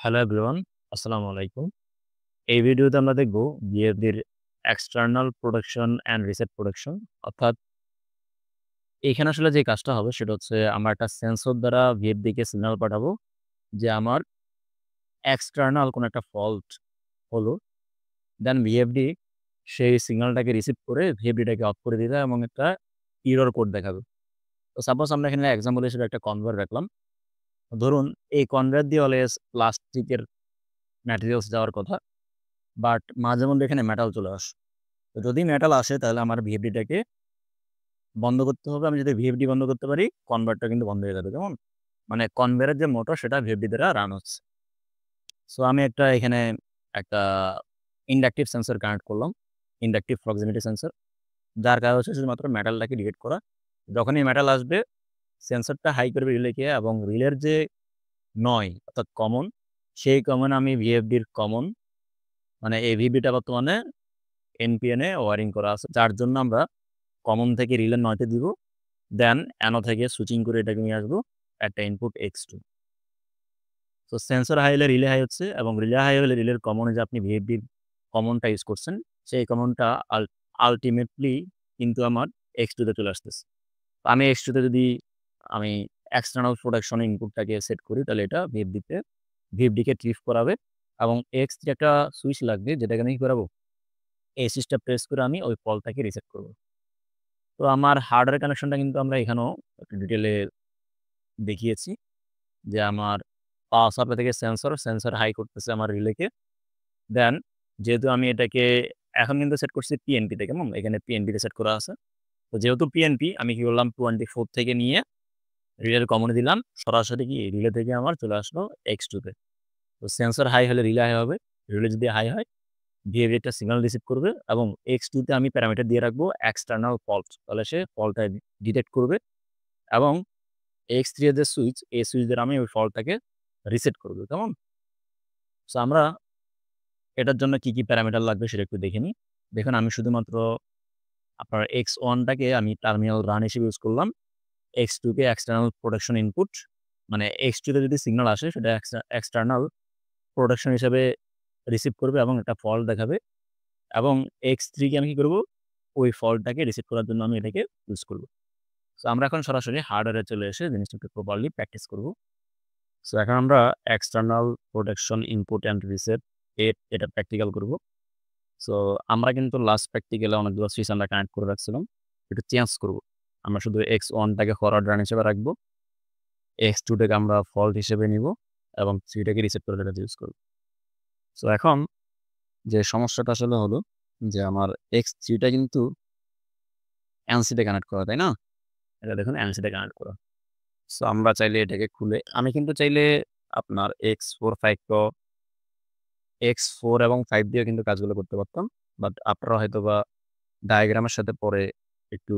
Hello everyone, আসসালামু আলাইকুম। এই ভিডিওতে আমরা দেখব বিএফডির external production and reset production. অর্থাৎ এখানে আসলে যে কাজটা হবে সেটা হচ্ছে আমরা একটা সেন্সর দ্বারা ভিএফডিকে সিগন্যাল পাঠাবো যে আমার এক্সটার্নাল কোনো একটা ফল্ট হলো। দেন ভিএফডি সেই সিগন্যালটাকে রিসিভ করে ভিএফডিটাকে অফ করে দিবে এবং একটা এরর কোড দেখাবে। তো সাপোজ আমরা এখানে এক্সাম্পল হিসেবে একটা কনভেয়র রাখলাম। ধরুন এই কনভেয়র দিয়ে অলওয়েজ প্লাস্টিকের ম্যাটেরিয়ালস যাওয়ার কথা। বাট মাঝে মধ্যে এখানে মেটাল চলে আসে। তো যদি মেটাল আসে তাহলে আমার ভিএফডিটাকে বন্ধ করতে হবে। আমি যদি ভিএফডি বন্ধ করতে পারি, কনভার্টটা কিন্তু বন্ধ হয়ে যাবে। কেমন? মানে কনভেয়রের যে মোটর সেটা ভিএফডি দ্বারা রান হচ্ছে। সো আমি এখানে একটা ইন্ডাকটিভ সেন্সর কানেক্ট করলাম। Inductive proximity sensor. যার কাজ হচ্ছে শুধুমাত্র মেটালটাকে ডিটেক্ট করা। যখনই মেটাল আসবে সেন্সরটা হাই করবে রিলেকে এবং রিলের যে অর্থাৎ কমন, সেই কমন আমি ভিএফডির কমন মানে এই ভিএফডিটা বর্তমানে এনপিএন এ ওয়্যারিং করা আছে। যার জন্য আমরা কমন থেকে রিলের নয়তে দিব। দেন অ্যানো থেকে সুইচিং করে এটাকে নিয়ে আসবো একটা input X2। So sensor high হলে রিলে হাই হচ্ছে এবং রিলে হাই হলে রিলের কমনে যে আপনি ভিএফডির কমনটা ইউজ করছেন, সেই কমনটা আল্টিমেটলি কিন্তু আমার X2 তে চলে আসতেছে। তো আমি X2 তে যদি আমি এক্সটার্নাল প্রোডাকশন ইনপুটটাকে সেট করি তাহলে এটা ভিএফডিকে ট্রিপ করাবে এবং X3 একটা সুইচ লাগবে যেটাকে আমি কি করাবো? এই সুইচটা প্রেস করে আমি ওই ফল্টটাকে রিসেট করব। তো আমার হার্ডওয়্যার কানেকশনটা কিন্তু আমরা এখানেও একটু ডিটেইলে দেখিয়েছি যে আমার পাওয়ার সাপ্লাই থেকে সেন্সর হাই করতেছে আমার রিলেকে। দেন যেহেতু আমি এটাকে এখন কিন্তু সেট করছি পিএনপি তে, কেমন? এখানে পিএনপি তে সেট করা আছে। তো যেহেতু পিএনপি আমি কি করলাম 24 থেকে নিয়ে রিলের কমনে দিলাম। সরাসরি কি রিলে থেকে আমার চলে আসলো X2 তে। তো সেন্সর হাই হলে রিলে হাই হবে। রিলে যদি হাই হয় ভিএফডি একটা সিগন্যাল রিসিভ করবে এবং X2 তে আমি প্যারামিটার দিয়ে রাখবো এক্সটার্নাল ফল্ট। তাহলে সে ফল্টটা ডিটেক্ট করবে এবং X3 এর যে সুইচ, এই সুইচ দ্বারা আমি ওই ফল্টটাকে রিসেট করব। কেমন? সো আমরা এটার জন্য কি, কি প্যারামিটার লাগবে সেটা একটু দেখে নিই। দেখুন আমি শুধুমাত্র আপনার X1 টাকে আমি টার্মিনাল রান হিসেবে ইউজ করলাম। X2 কে এক্সটার্নাল প্রোডাকশন ইনপুট মানে X2 তে যদি সিগন্যাল আসে সেটা এক্সটার্নাল প্রোডাকশন হিসেবে রিসিভ করবে এবং একটা ফল্ট দেখাবে এবং X3 কে আমি কি করব? ওই ফল্টটাকে রিসিভ করার জন্য আমি এটাকে ইউজ করব। সো আমরা এখন সরাসরি হার্ডওয়্যারে চলে এসে জিনিসটাকে প্রপারলি প্র্যাকটিস করব। সো এখন আমরা external protection input and reset এটা প্র্যাকটিক্যাল করব। সো আমরা কিন্তু লাস্ট প্র্যাকটিক্যালে অনেকগুলো সুইচ আমরা কানেক্ট করে রাখছিলাম। একটু চেঞ্জ করব। আমরা শুধু X1 টাকে ফরওয়ার্ড রান হিসেবে রাখবো। X2 টাকে আমরা ফল্ট হিসেবে নিব এবং 3 টাকে রিসেট করে এটা ইউজ করব। সো এখন যে সমস্যাটা আসলে হলো যে আমার X3 টা কিন্তু NC তে কানেক্ট করা, তাই না? এটা দেখুন NC তে কানেক্ট করা। সো আমরা চাইলে এটাকে খুলে আমি কিন্তু চাইলে আপনার X4, 5 Pro X4 এবং 5 দিয়েও কিন্তু কাজগুলো করতে পারতাম। বাট আপনারা হয়তোবা ডায়াগ্রামের সাথে পরে একটু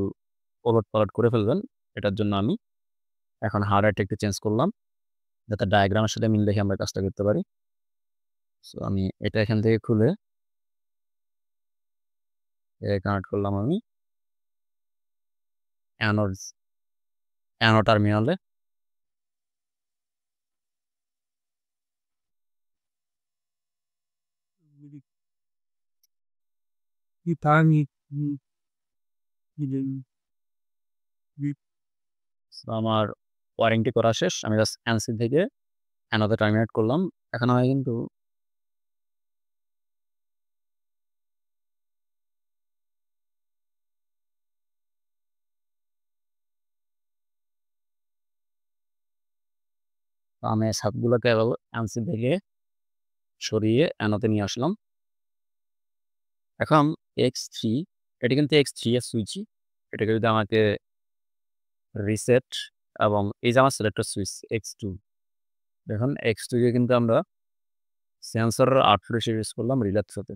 ওলটপালট করে ফেলবেন। এটার জন্য আমি এখন হার্ডওয়্যারটা একটু চেঞ্জ করলাম। যাতে ডায়াগ্রামের সাথে মিল রেখে আমরা কাজটা করতে পারি। সো আমি এটা এখান থেকে খুলে কানেক্ট করলাম আমি অ্যানোড টার্মিনালে। Italy, সো আমার ওয়ারিংটি করা শেষ। আমি জাস্ট এনসি থেকে অ্যানোডে টার্মিনেট করলাম। এখন আমি কিন্তু আমি সাবগুলোকে এনসি থেকে সরিয়ে অ্যানোতে নিয়ে আসলাম। এখন X3 এটা কিন্তু X3 এর সুইচই। এটাকে যদি আমাকে রিসেট এবং এই যে আমার সিলেক্টর সুইচ X2 দেখুন X2 কে কিন্তু আমরা সেন্সরের আউটপুট হিসেবে ইউজ করলাম রিলের সাথে।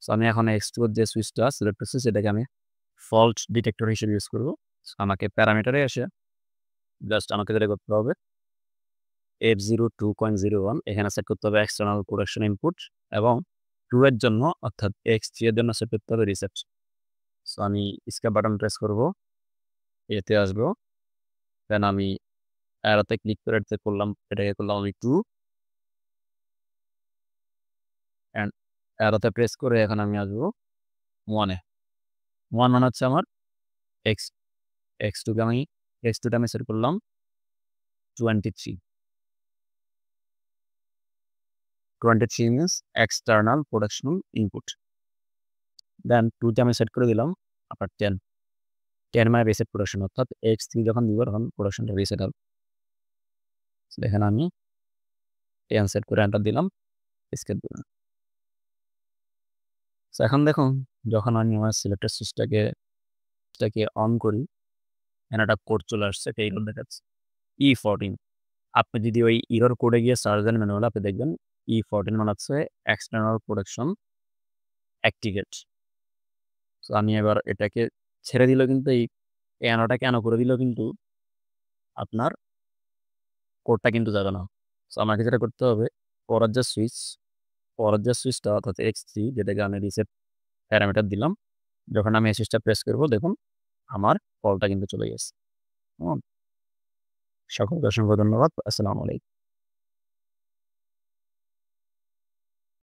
সো আমি এখন X2 এর যে সুইচটা সিলেক্টর সুইচ এটাকে আমি ফল্ট ডিটেক্টর হিসেবে ইউজ করব। সো আমাকে প্যারামিটারে এসে জাস্ট আমাকে যেটা করতে হবে F0 2.01 এখানে সেট করতে হবে এক্সটার্নাল প্রোডাকশন ইনপুট এবং 2 এর জন্য অর্থাৎ X3 এর জন্য সেট করতে হবে রিসেট। সো আমি এসকেপ বাটন প্রেস করব। এতে আসবো। দেন আমি অ্যারোতে ক্লিক করে এটাতে করলাম এটাকে করলাম আমি 2 অ্যারোতে প্রেস করে এখন আমি আসবো 1 এ। 1 মানে হচ্ছে আমার এক্স, x2 কে আমি সেট করলাম 23। 23 মিনস এক্সটার্নাল প্রোডাকশনাল ইনপুট। দেন 2 তে আমি সেট করে দিলাম আপনার 10। 10 মানে রিসেট প্রোডাকশন, অর্থাৎ x3 যখন দিব তখন প্রোডাকশনটা রিসেট হবে। এখানে আমি 10 সেট করে এন্টার দিলাম, এস্কেপ দিলাম। এখন দেখুন যখন আমি আমার সিলেক্টেড সুইচটাকে অন করি, এখানে একটা কোড চলে আসছে, একটা এরর দেখাচ্ছে E14। আপনি যদি ওই এরর কোডে গিয়ে সার্চ দেন ম্যানুয়ালি, আপনি দেখবেন E14 মানে হচ্ছে এক্সটার্নাল প্রোডাকশন অ্যাক্টিভেট। সো আমি এবার এটাকে ছেড়ে দিলেও কিন্তু এই এনোটাকে এনো করে দিলেও কিন্তু আপনার কোডটা কিন্তু যাবে না। সো আমাকে যেটা করতে হবে, পরের যে সুইচটা অর্থাৎ X3 যেটাকে আমি রিসেট প্যারামিটার দিলাম, যখন আমি এই সুইচটা প্রেস করব দেখুন আমার কলটা কিন্তু চলে গেছে। সকলকে অসংখ্য ধন্যবাদ। আসসালামু আলাইকুম।